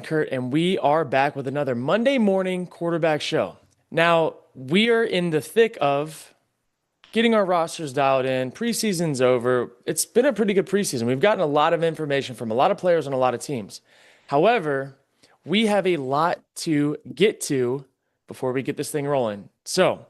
Kurt, and we are back with another Monday morning quarterback show. Now, we are in the thick of getting our rosters dialed in. Preseason's over. It's been a pretty good preseason. We've gotten a lot of information from a lot of players and a lot of teams. However, we have a lot to get to before we get this thing rolling. So,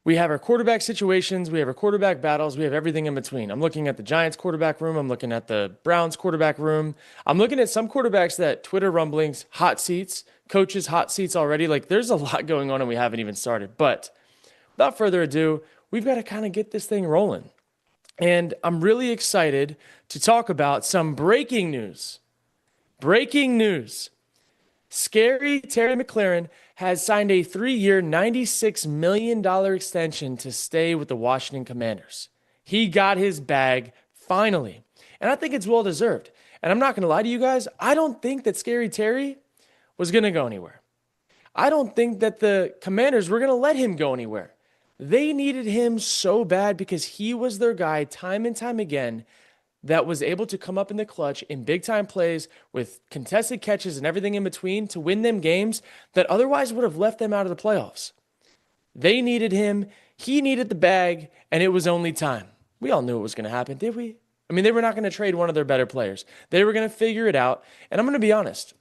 we have our quarterback situations, we have our quarterback battles, we have everything in between. I'm looking at the Giants quarterback room, I'm looking at the Browns quarterback room. I'm looking at some quarterbacks that Twitter rumblings, hot seats, coaches hot seats already. Like there's a lot going on and we haven't even started. But without further ado, we've got to kind of get this thing rolling. And I'm really excited to talk about some breaking news. Breaking news. Scary Terry McLaurin has signed a 3-year, $96 million extension to stay with the Washington Commanders. He got his bag finally, and I think it's well deserved. And I'm not going to lie to you guys, I don't think that Scary Terry was going to go anywhere. I don't think that the Commanders were going to let him go anywhere. They needed him so bad because he was their guy time and time again that was able to come up in the clutch in big time plays with contested catches and everything in between to win them games that otherwise would have left them out of the playoffs. They needed him. He needed the bag, and it was only time. We all knew it was going to happen, did we? I mean, they were not going to trade one of their better players. They were going to figure it out. And I'm going to be honest.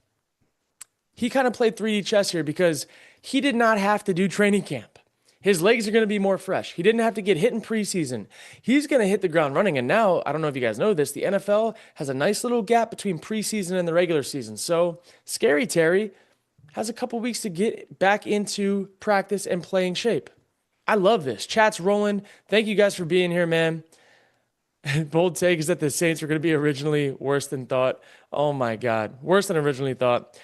He kind of played 3D chess here because he did not have to do training camp. His legs are going to be more fresh. He didn't have to get hit in preseason. He's going to hit the ground running. And now, I don't know if you guys know this, the NFL has a nice little gap between preseason and the regular season. So, Scary Terry has a couple weeks to get back into practice and playing shape. I love this. Chat's rolling. Thank you guys for being here, man. Bold take is that the Saints were going to be originally worse than thought. Oh my God. Worse than originally thought.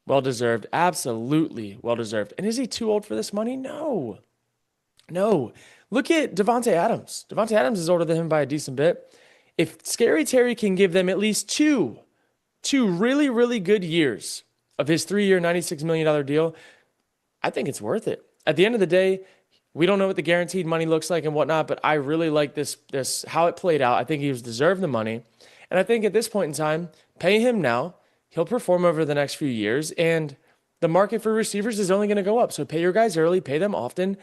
Well deserved. Absolutely well deserved. And is he too old for this money? No. No. Look at Devontae Adams. Devontae Adams is older than him by a decent bit. If Scary Terry can give them at least two really, really good years of his 3-year, $96 million deal, I think it's worth it. At the end of the day, we don't know what the guaranteed money looks like and whatnot, but I really like this how it played out. I think he was deserved the money. And I think at this point in time, pay him now. He'll perform over the next few years, and the market for receivers is only going to go up. So pay your guys early, pay them often.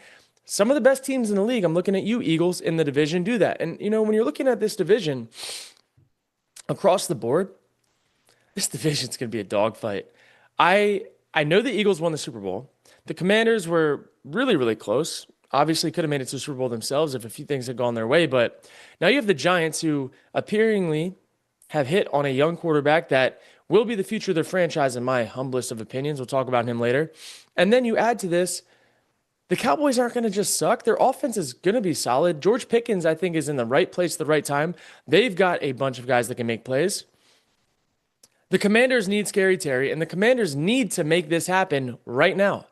Some of the best teams in the league, I'm looking at you, Eagles, in the division, do that. And, you know, when you're looking at this division across the board, this division's going to be a dogfight. I know the Eagles won the Super Bowl. The Commanders were really, really close. Obviously could have made it to the Super Bowl themselves if a few things had gone their way. But now you have the Giants, who appearingly have hit on a young quarterback that will be the future of their franchise, in my humblest of opinions. We'll talk about him later. And then you add to this, the Cowboys aren't going to just suck. Their offense is going to be solid. George Pickens, I think, is in the right place at the right time. They've got a bunch of guys that can make plays. The Commanders need Scary Terry, and the Commanders need to make this happen right now.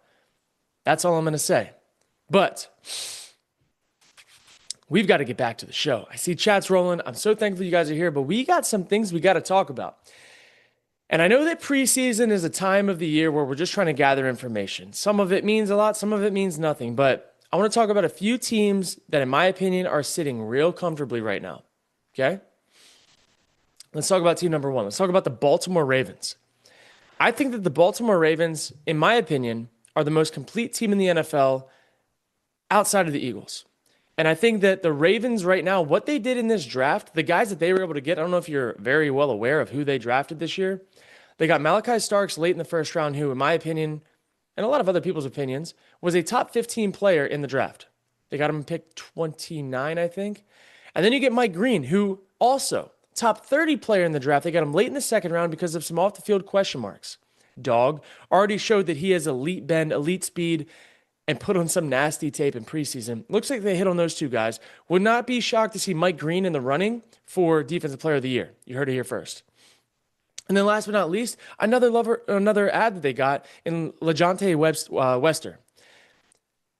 That's all I'm going to say. But we've got to get back to the show. I see chats rolling. I'm so thankful you guys are here, but we got some things we got to talk about. And I know that preseason is a time of the year where we're just trying to gather information. Some of it means a lot, some of it means nothing. But I want to talk about a few teams that, in my opinion, are sitting real comfortably right now. Okay? Let's talk about team number one. Let's talk about the Baltimore Ravens. I think that the Baltimore Ravens, in my opinion, are the most complete team in the NFL outside of the Eagles. And I think that the Ravens right now, what they did in this draft, the guys that they were able to get, I don't know if you're very well aware of who they drafted this year. They got Malachi Starks late in the first round, who, in my opinion, and a lot of other people's opinions, was a top 15 player in the draft. They got him picked 29, I think. And then you get Mike Green, who also top 30 player in the draft. They got him late in the second round because of some off-the-field question marks. Dog already showed that he has elite bend, elite speed, and put on some nasty tape in preseason. Looks like they hit on those two guys. Would not be shocked to see Mike Green in the running for Defensive Player of the Year. You heard it here first. And then last but not least, another ad that they got in LeJohntay Wester.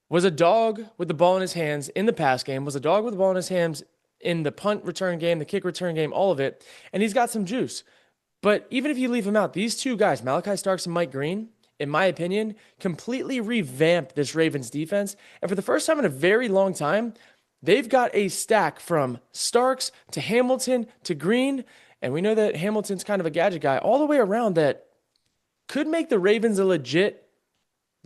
Was a dog with the ball in his hands in the pass game, was a dog with the ball in his hands in the punt return game, the kick return game, all of it. And he's got some juice. But even if you leave him out, these two guys, Malachi Starks and Mike Green, in my opinion, completely revamped this Ravens defense. And for the first time in a very long time, they've got a stack from Starks to Hamilton to Green. And we know that Hamilton's kind of a gadget guy all the way around, that could make the Ravens a legit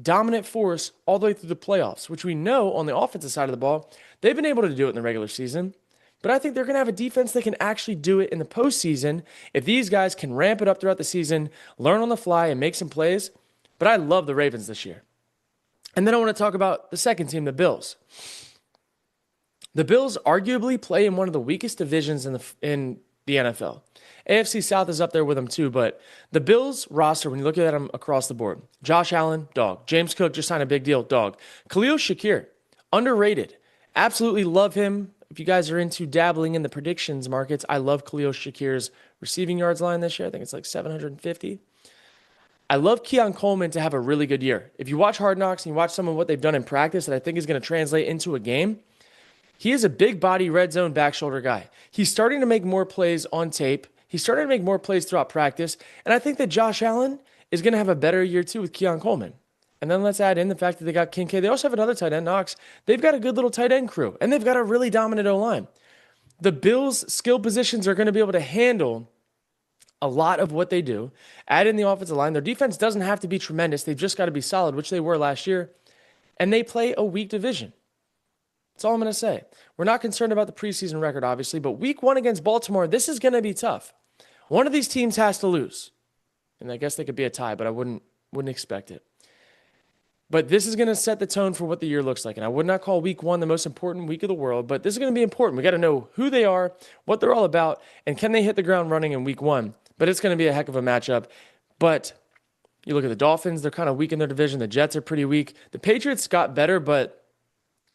dominant force all the way through the playoffs, which we know on the offensive side of the ball, they've been able to do it in the regular season. But I think they're going to have a defense that can actually do it in the postseason if these guys can ramp it up throughout the season, learn on the fly, and make some plays. But I love the Ravens this year. And then I want to talk about the second team, the Bills. The Bills arguably play in one of the weakest divisions in the NFL. AFC South is up there with them too, but the Bills roster, when you look at them across the board, Josh Allen, dog. James Cook just signed a big deal, dog. Khalil Shakir, underrated. Absolutely love him. If you guys are into dabbling in the predictions markets, I love Khalil Shakir's receiving yards line this year. I think it's like 750. I love Keon Coleman to have a really good year. If you watch Hard Knocks and you watch some of what they've done in practice that I think is going to translate into a game, he is a big body red zone back shoulder guy. He's starting to make more plays on tape. He's starting to make more plays throughout practice. And I think that Josh Allen is going to have a better year too with Keon Coleman. And then let's add in the fact that they got Kincaid. They also have another tight end, Knox. They've got a good little tight end crew. And they've got a really dominant O-line. The Bills' skill positions are going to be able to handle a lot of what they do. Add in the offensive line. Their defense doesn't have to be tremendous. They've just got to be solid, which they were last year. And they play a weak division. That's all I'm going to say. We're not concerned about the preseason record, obviously, but week 1 against Baltimore, this is going to be tough. One of these teams has to lose. And I guess they could be a tie, but I wouldn't expect it. But this is going to set the tone for what the year looks like. And I would not call week 1 the most important week of the world, but this is going to be important. We got to know who they are, what they're all about, and can they hit the ground running in week 1. But it's going to be a heck of a matchup. But you look at the Dolphins, they're kind of weak in their division. The Jets are pretty weak. The Patriots got better, but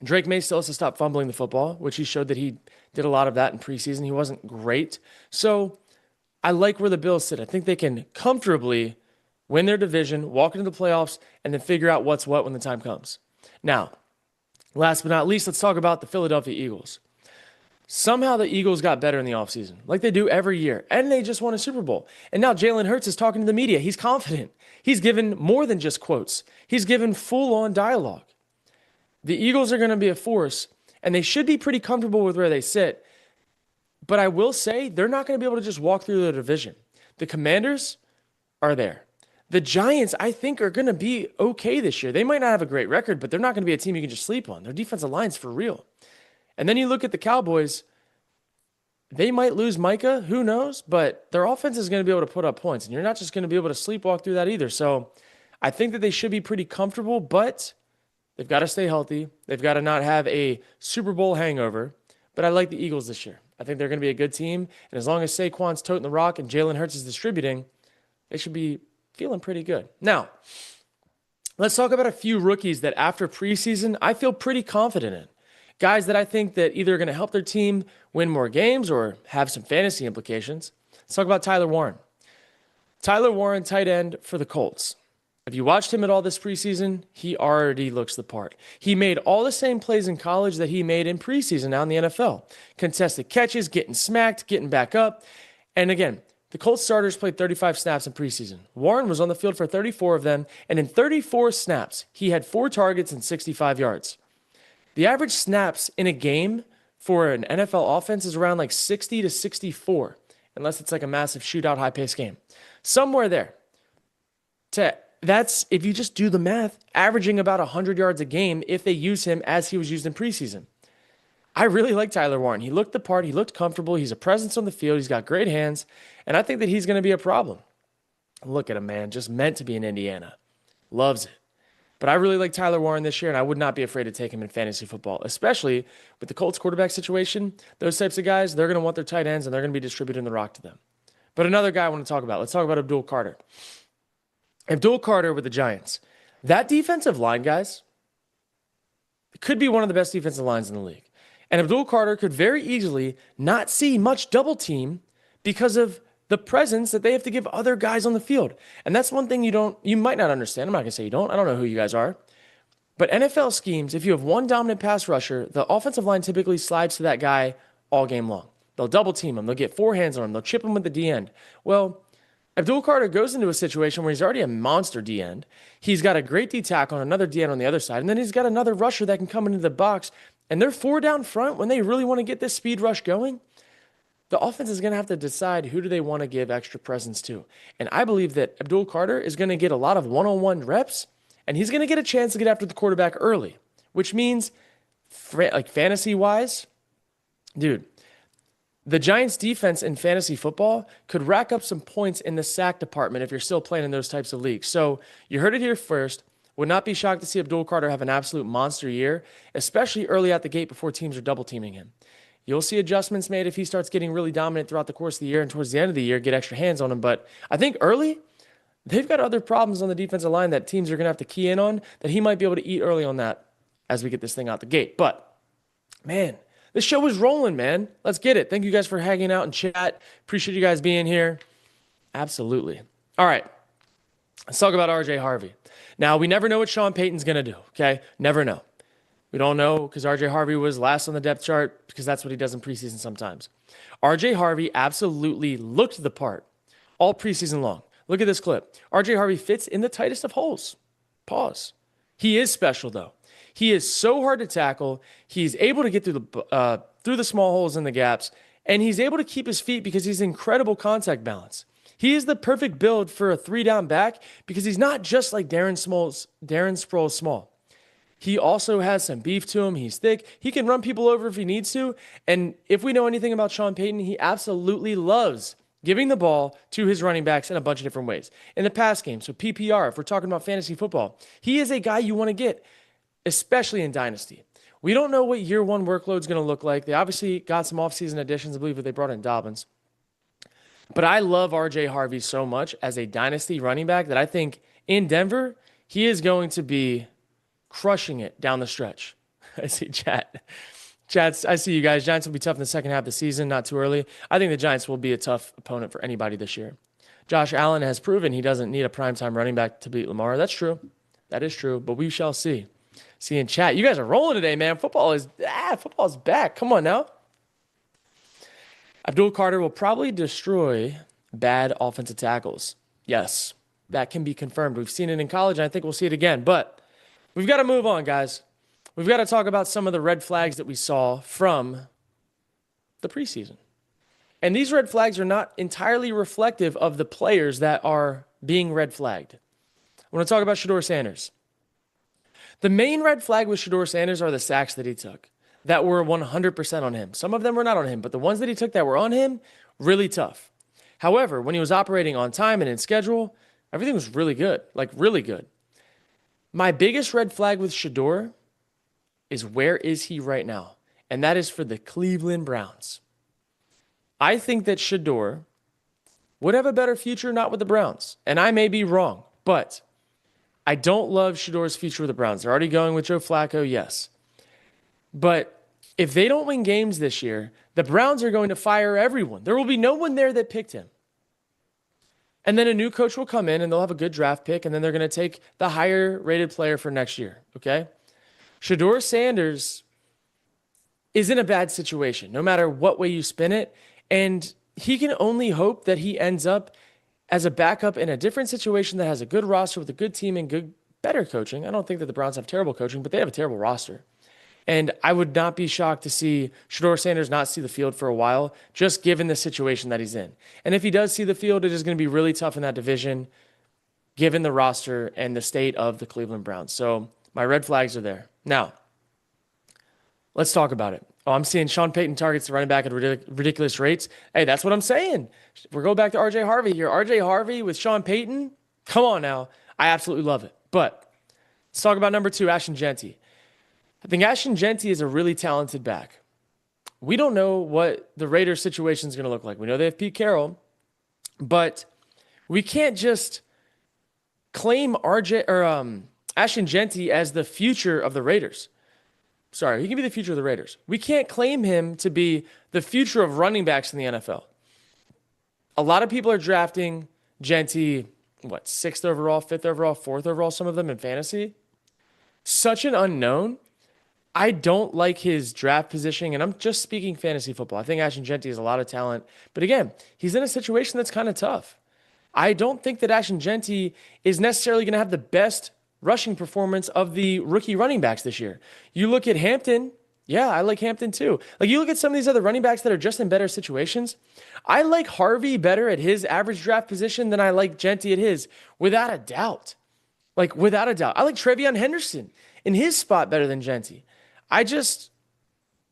Drake May still has to stop fumbling the football, which he showed that he did a lot of that in preseason. He wasn't great. So I like where the Bills sit. I think they can comfortably win their division, walk into the playoffs, and then figure out what's what when the time comes. Now, last but not least, let's talk about the Philadelphia Eagles. Somehow the Eagles got better in the offseason, like they do every year, and they just won a Super Bowl. And now Jalen Hurts is talking to the media. He's confident. He's given more than just quotes. He's given full-on dialogue. The Eagles are going to be a force, and they should be pretty comfortable with where they sit. But I will say they're not going to be able to just walk through the division. The Commanders are there. The Giants, I think, are going to be okay this year. They might not have a great record, but they're not going to be a team you can just sleep on. Their defensive line's for real. And then you look at the Cowboys. They might lose Micah. Who knows? But their offense is going to be able to put up points, and you're not just going to be able to sleepwalk through that either. So I think that they should be pretty comfortable, but they've got to stay healthy. They've got to not have a Super Bowl hangover. But I like the Eagles this year. I think they're going to be a good team. And as long as Saquon's toting the rock and Jalen Hurts is distributing, they should be feeling pretty good. Now, let's talk about a few rookies that after preseason, I feel pretty confident in. Guys that I think that either are going to help their team win more games or have some fantasy implications. Let's talk about Tyler Warren. Tyler Warren, tight end for the Colts. If you watched him at all this preseason, he already looks the part. He made all the same plays in college that he made in preseason now in the NFL. Contested catches, getting smacked, getting back up. And again, the Colts starters played 35 snaps in preseason. Warren was on the field for 34 of them, and in 34 snaps, he had 4 targets and 65 yards. The average snaps in a game for an NFL offense is around like 60 to 64, unless it's like a massive shootout, high-paced game. Somewhere there. That's, if you just do the math, averaging about 100 yards a game if they use him as he was used in preseason. I really like Tyler Warren. He looked the part. He looked comfortable. He's a presence on the field. He's got great hands, and I think that he's going to be a problem. Look at him, man. Just meant to be in Indiana. Loves it. But I really like Tyler Warren this year, and I would not be afraid to take him in fantasy football, especially with the Colts quarterback situation. Those types of guys, they're going to want their tight ends, and they're going to be distributing the rock to them. But another guy I want to talk about. Let's talk about Abdul Carter. Abdul Carter with the Giants. That defensive line, guys, could be one of the best defensive lines in the league. And Abdul Carter could very easily not see much double team because of the presence that they have to give other guys on the field. And that's one thing you might not understand. I'm not going to say you don't. I don't know who you guys are. But NFL schemes, if you have one dominant pass rusher, the offensive line typically slides to that guy all game long. They'll double team him. They'll get 4 hands on him. They'll chip him with the D end. Well, Abdul Carter goes into a situation where he's already a monster D end. He's got a great D tackle on another D end on the other side. And then he's got another rusher that can come into the box. And they're 4 down front when they really want to get this speed rush going. the offense is going to have to decide who do they want to give extra presence to. And I believe that Abdul Carter is going to get a lot of one-on-one reps, and he's going to get a chance to get after the quarterback early, which means, like fantasy-wise, dude, the Giants' defense in fantasy football could rack up some points in the sack department if you're still playing in those types of leagues. So you heard it here first. Would not be shocked to see Abdul Carter have an absolute monster year, especially early out the gate before teams are double teaming him. You'll see adjustments made if he starts getting really dominant throughout the course of the year, and towards the end of the year, get extra hands on him. But I think early, they've got other problems on the defensive line that teams are going to have to key in on, that he might be able to eat early on that as we get this thing out the gate. But, man, this show is rolling, man. Let's get it. Thank you guys for hanging out and chat. Appreciate you guys being here. Absolutely. All right. Let's talk about RJ Harvey. Now, we never know what Sean Payton's going to do, okay? Never know. We don't know because RJ Harvey was last on the depth chart because that's what he does in preseason sometimes. RJ Harvey absolutely looked the part all preseason long. Look at this clip. RJ Harvey fits in the tightest of holes. Pause. He is special, though. He is so hard to tackle. He's able to get through the small holes in the gaps, and he's able to keep his feet because he's incredible contact balance. He is the perfect build for a 3-down back because he's not just like Darren Sproles small. He also has some beef to him. He's thick. He can run people over if he needs to. And if we know anything about Sean Payton, he absolutely loves giving the ball to his running backs in a bunch of different ways. In the pass game, so PPR, if we're talking about fantasy football, he is a guy you want to get, especially in Dynasty. We don't know what year one workload is going to look like. They obviously got some offseason additions. I believe that they brought in Dobbins. But I love RJ Harvey so much as a Dynasty running back that I think in Denver, he is going to be crushing it down the stretch. I see chat. Chats, I see you guys. Giants will be tough in the second half of the season, not too early. I think the Giants will be a tough opponent for anybody this year. Josh Allen has proven he doesn't need a primetime running back to beat Lamar. That's true. That is true, but we shall see. See in chat. You guys are rolling today, man. Football is back. Come on now. Abdul Carter will probably destroy bad offensive tackles. Yes, that can be confirmed. We've seen it in college, and I think we'll see it again. But we've got to move on, guys. We've got to talk about some of the red flags that we saw from the preseason. And these red flags are not entirely reflective of the players that are being red flagged. I want to talk about Shedeur Sanders. The main red flag with Shedeur Sanders are the sacks that he took that were 100% on him. Some of them were not on him, but the ones that he took that were on him, really tough. However, when he was operating on time and in schedule, everything was really good, like really good. My biggest red flag with Shedeur is where is he right now? And that is for the Cleveland Browns. I think that Shedeur would have a better future not with the Browns. And I may be wrong, but I don't love Shedeur's future with the Browns. They're already going with Joe Flacco, yes. But if they don't win games this year, the Browns are going to fire everyone. There will be no one there that picked him. And then a new coach will come in and they'll have a good draft pick, and then they're going to take the higher rated player for next year, okay? Shedeur Sanders is in a bad situation, no matter what way you spin it. And he can only hope that he ends up as a backup in a different situation that has a good roster with a good team and better coaching. I don't think that the Browns have terrible coaching, but they have a terrible roster. And I would not be shocked to see Shedeur Sanders not see the field for a while, just given the situation that he's in. And if he does see the field, it is going to be really tough in that division, given the roster and the state of the Cleveland Browns. So my red flags are there. Now, let's talk about it. Oh, I'm seeing Sean Payton targets the running back at ridiculous rates. Hey, that's what I'm saying. We're going back to RJ Harvey here. RJ Harvey with Sean Payton? Come on now. I absolutely love it. But let's talk about number 2, Ashton Jeanty. I think Ashton Jeanty is a really talented back. We don't know what the Raiders situation is going to look like. We know they have Pete Carroll, but we can't just claim Ashton Jeanty as the future of the Raiders. Sorry, he can be the future of the Raiders. We can't claim him to be the future of running backs in the NFL. A lot of people are drafting Jeanty, 6th overall, 5th overall, 4th overall, some of them in fantasy. Such an unknown. I don't like his draft positioning, and I'm just speaking fantasy football. I think Ashton Jeanty has a lot of talent. But again, he's in a situation that's kind of tough. I don't think that Ashton Jeanty is necessarily going to have the best rushing performance of the rookie running backs this year. You look at Hampton, Yeah, I like Hampton too. Like you look at some of these other running backs that are just in better situations. I like Harvey better at his average draft position than I like Genty at his, without a doubt. Like without a doubt. I like Trevion Henderson in his spot better than Genty. I just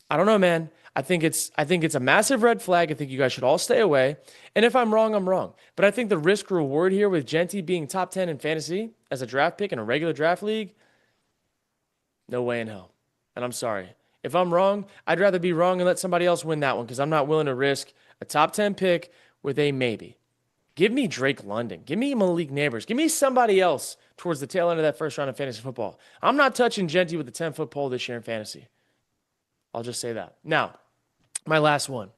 I don't know, man. I think it's a massive red flag. I think you guys should all stay away. And if I'm wrong, I'm wrong. But I think the risk reward here with Genty being top 10 in fantasy as a draft pick in a regular draft league, no way in hell. And I'm sorry. If I'm wrong, I'd rather be wrong and let somebody else win that one because I'm not willing to risk a top 10 pick with a maybe. Give me Drake London. Give me Malik Neighbors. Give me somebody else towards the tail end of that first round of fantasy football. I'm not touching Genty with a 10-foot pole this year in fantasy. I'll just say that. Now, my last one.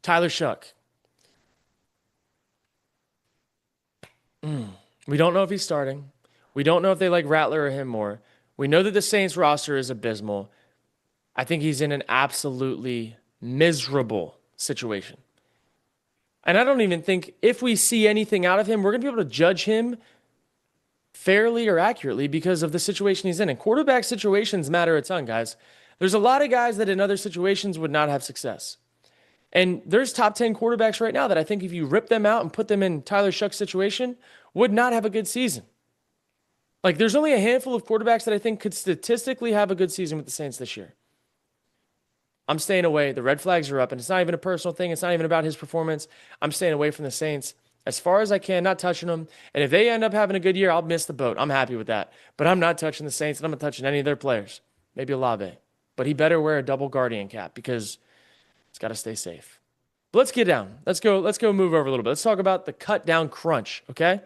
Tyler Shuck. We don't know if he's starting. We don't know if they like Rattler or him more. We know that the Saints roster is abysmal. I think he's in an absolutely miserable situation. And I don't even think if we see anything out of him, we're going to be able to judge him fairly or accurately because of the situation he's in. And quarterback situations matter a ton, guys. There's a lot of guys that in other situations would not have success. And there's top 10 quarterbacks right now that I think if you rip them out and put them in Tyler Shuck's situation, would not have a good season. Like there's only a handful of quarterbacks that I think could statistically have a good season with the Saints this year. I'm staying away. The red flags are up, and it's not even a personal thing. It's not even about his performance. I'm staying away from the Saints as far as I can, not touching them. And if they end up having a good year, I'll miss the boat. I'm happy with that. But I'm not touching the Saints, and I'm not touching any of their players. Maybe Olave. But he better wear a double guardian cap because it's got to stay safe. But let's get down. Let's go move over a little bit. Let's talk about the cut down crunch, okay?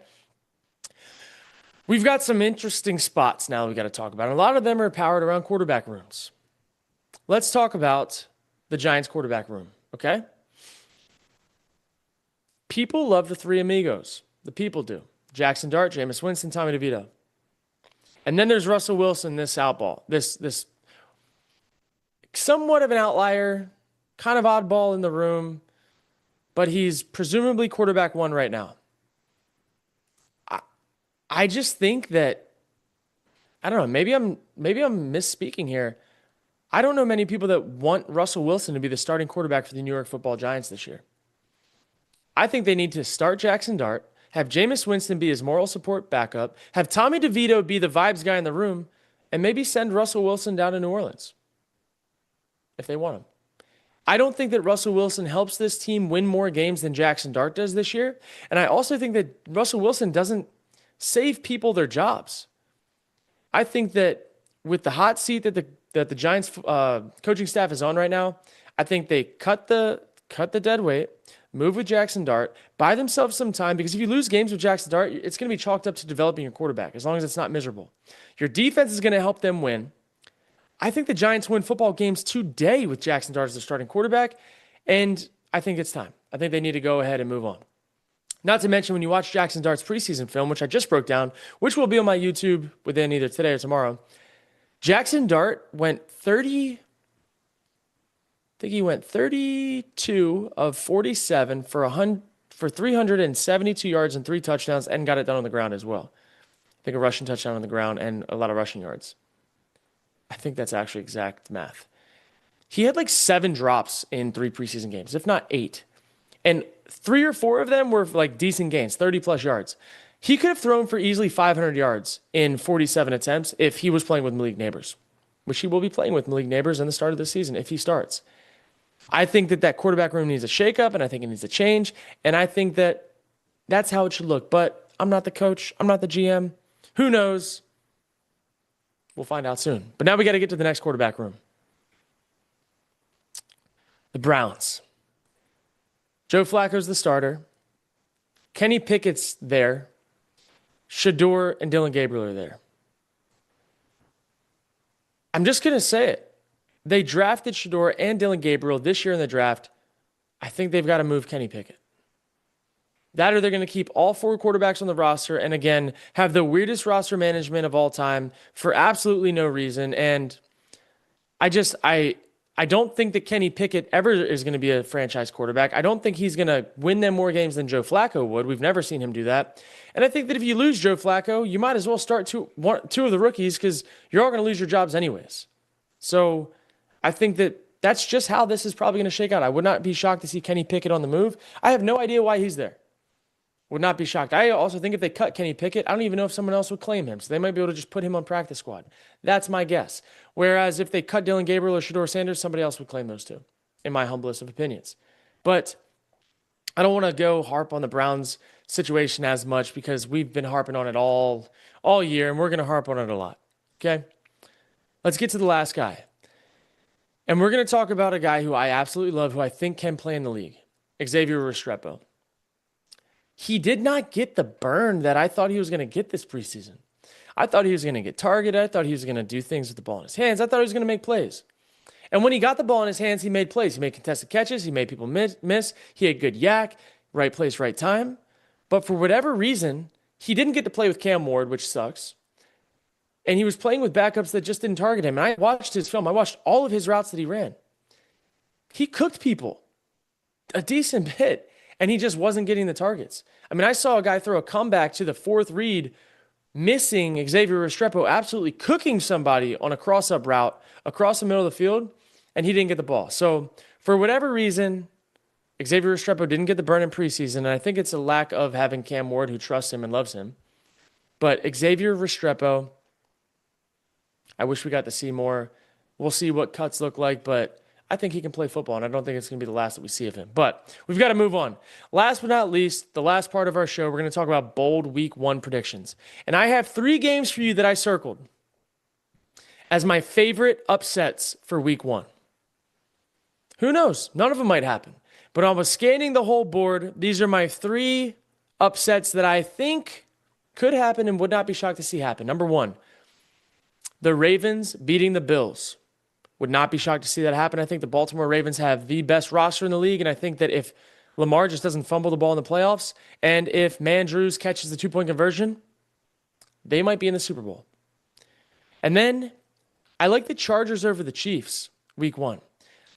We've got some interesting spots now we got to talk about. A lot of them are powered around quarterback rooms. Let's talk about the Giants quarterback room, okay? People love the three amigos. The people do. Jackson Dart, Jameis Winston, Tommy DeVito. And then there's Russell Wilson, this outball. This somewhat of an outlier, kind of oddball in the room, but he's presumably quarterback one right now. I just think that, I don't know, maybe I'm misspeaking here. I don't know many people that want Russell Wilson to be the starting quarterback for the New York Football Giants this year. I think they need to start Jackson Dart, have Jameis Winston be his moral support backup, have Tommy DeVito be the vibes guy in the room, and maybe send Russell Wilson down to New Orleans if they want him. I don't think that Russell Wilson helps this team win more games than Jackson Dart does this year. And I also think that Russell Wilson doesn't save people their jobs. I think that with the hot seat that the Giants coaching staff is on right now, I think they cut the dead weight, move with Jackson Dart, buy themselves some time, because if you lose games with Jackson Dart, it's going to be chalked up to developing your quarterback, as long as it's not miserable. Your defense is going to help them win. I think the Giants win football games today with Jackson Dart as their starting quarterback, and I think it's time. I think they need to go ahead and move on. Not to mention, when you watch Jackson Dart's preseason film, which I just broke down, which will be on my YouTube within either today or tomorrow, Jackson Dart went 32 of 47 for 372 yards and 3 touchdowns, and got it done on the ground as well. I think a rushing touchdown on the ground and a lot of rushing yards. I think that's actually exact math. He had like 7 drops in 3 preseason games, if not 8. And 3 or 4 of them were like decent gains, 30-plus yards. He could have thrown for easily 500 yards in 47 attempts if he was playing with Malik Neighbors, which he will be playing with Malik Neighbors in the start of the season if he starts. I think that quarterback room needs a shakeup, and I think it needs a change, and I think that that's how it should look. But I'm not the coach. I'm not the GM. Who knows? We'll find out soon. But now we got to get to the next quarterback room. The Browns. Joe Flacco's the starter. Kenny Pickett's there. Shador and Dylan Gabriel are there. I'm just going to say it. They drafted Shador and Dylan Gabriel this year in the draft. I think they've got to move Kenny Pickett. That, or they're going to keep all 4 quarterbacks on the roster and, again, have the weirdest roster management of all time for absolutely no reason. And I don't think that Kenny Pickett ever is going to be a franchise quarterback. I don't think he's going to win them more games than Joe Flacco would. We've never seen him do that. And I think that if you lose Joe Flacco, you might as well start two of the rookies, because you're all going to lose your jobs anyways. So I think that that's just how this is probably going to shake out. I would not be shocked to see Kenny Pickett on the move. I have no idea why he's there. Would not be shocked. I also think if they cut Kenny Pickett, I don't even know if someone else would claim him. So they might be able to just put him on practice squad. That's my guess. Whereas if they cut Dylan Gabriel or Shedeur Sanders, somebody else would claim those two, in my humblest of opinions. But I don't want to go harp on the Browns situation as much because we've been harping on it all year, and we're going to harp on it a lot. Okay? Let's get to the last guy. And we're going to talk about a guy who I absolutely love, who I think can play in the league, Xavier Restrepo. He did not get the burn that I thought he was going to get this preseason. I thought he was going to get targeted. I thought he was going to do things with the ball in his hands. I thought he was going to make plays. And when he got the ball in his hands, he made plays. He made contested catches. He made people miss. He had good yak, right place, right time. But for whatever reason, he didn't get to play with Cam Ward, which sucks. And he was playing with backups that just didn't target him. And I watched his film. I watched all of his routes that he ran. He cooked people a decent bit, and he just wasn't getting the targets. I mean, I saw a guy throw a comeback to the fourth read, missing Xavier Restrepo, absolutely cooking somebody on a cross-up route across the middle of the field, and he didn't get the ball. So for whatever reason, Xavier Restrepo didn't get the burn in preseason, and I think it's a lack of having Cam Ward who trusts him and loves him. But Xavier Restrepo, I wish we got to see more. We'll see what cuts look like, but I think he can play football, and I don't think it's going to be the last that we see of him. But we've got to move on. Last but not least, the last part of our show, we're going to talk about bold Week 1 predictions. And I have 3 games for you that I circled as my favorite upsets for Week 1. Who knows? None of them might happen. But I was scanning the whole board. These are my 3 upsets that I think could happen and would not be shocked to see happen. Number 1, the Ravens beating the Bills. Would not be shocked to see that happen. I think the Baltimore Ravens have the best roster in the league, and I think that if Lamar just doesn't fumble the ball in the playoffs, and if Mandrews catches the 2-point conversion, they might be in the Super Bowl. And then I like the Chargers over the Chiefs Week 1.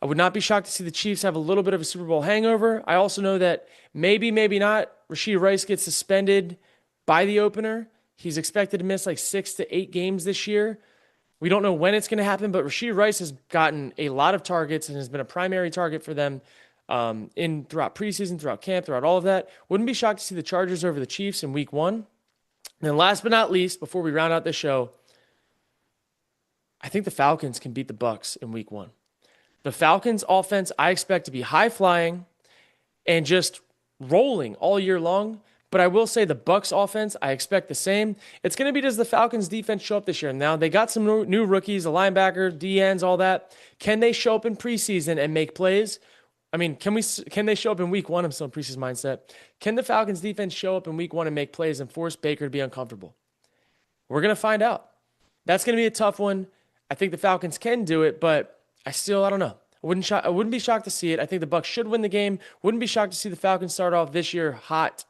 I would not be shocked to see the Chiefs have a little bit of a Super Bowl hangover. I also know that maybe not, Rashee Rice gets suspended by the opener. He's expected to miss like 6 to 8 games this year. We don't know when it's going to happen, but Rashee Rice has gotten a lot of targets and has been a primary target for them throughout preseason, throughout camp, throughout all of that. Wouldn't be shocked to see the Chargers over the Chiefs in Week 1. And then last but not least, before we round out this show, I think the Falcons can beat the Bucs in Week 1. The Falcons offense I expect to be high-flying and just rolling all year long. But I will say the Bucs offense, I expect the same. It's going to be, does the Falcons defense show up this year? Now, they got some new rookies, a linebacker, DNs, all that. Can they show up in preseason and make plays? I mean, can they show up in Week 1? I'm still in preseason mindset. Can the Falcons defense show up in Week 1 and make plays and force Baker to be uncomfortable? We're going to find out. That's going to be a tough one. I think the Falcons can do it, but I don't know. I wouldn't be shocked to see it. I think the Bucs should win the game. Wouldn't be shocked to see the Falcons start off this year hot.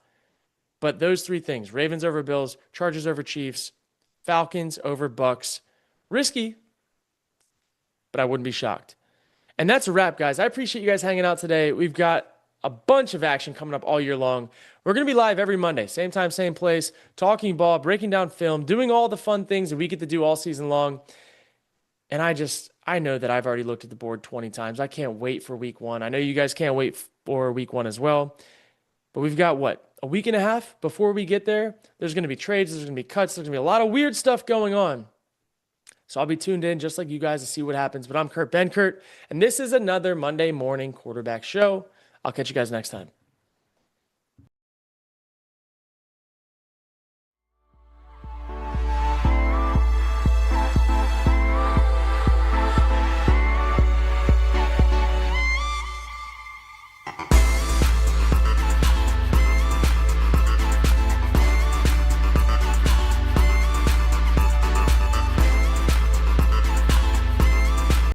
But those 3 things, Ravens over Bills, Chargers over Chiefs, Falcons over Bucs, risky, but I wouldn't be shocked. And that's a wrap, guys. I appreciate you guys hanging out today. We've got a bunch of action coming up all year long. We're going to be live every Monday, same time, same place, talking ball, breaking down film, doing all the fun things that we get to do all season long. And I know that I've already looked at the board 20 times. I can't wait for Week 1. I know you guys can't wait for Week 1 as well. But we've got, a week and a half before we get there? There's going to be trades. There's going to be cuts. There's going to be a lot of weird stuff going on. So I'll be tuned in just like you guys to see what happens. But I'm Kurt Benkert, and this is another Monday morning quarterback show. I'll catch you guys next time.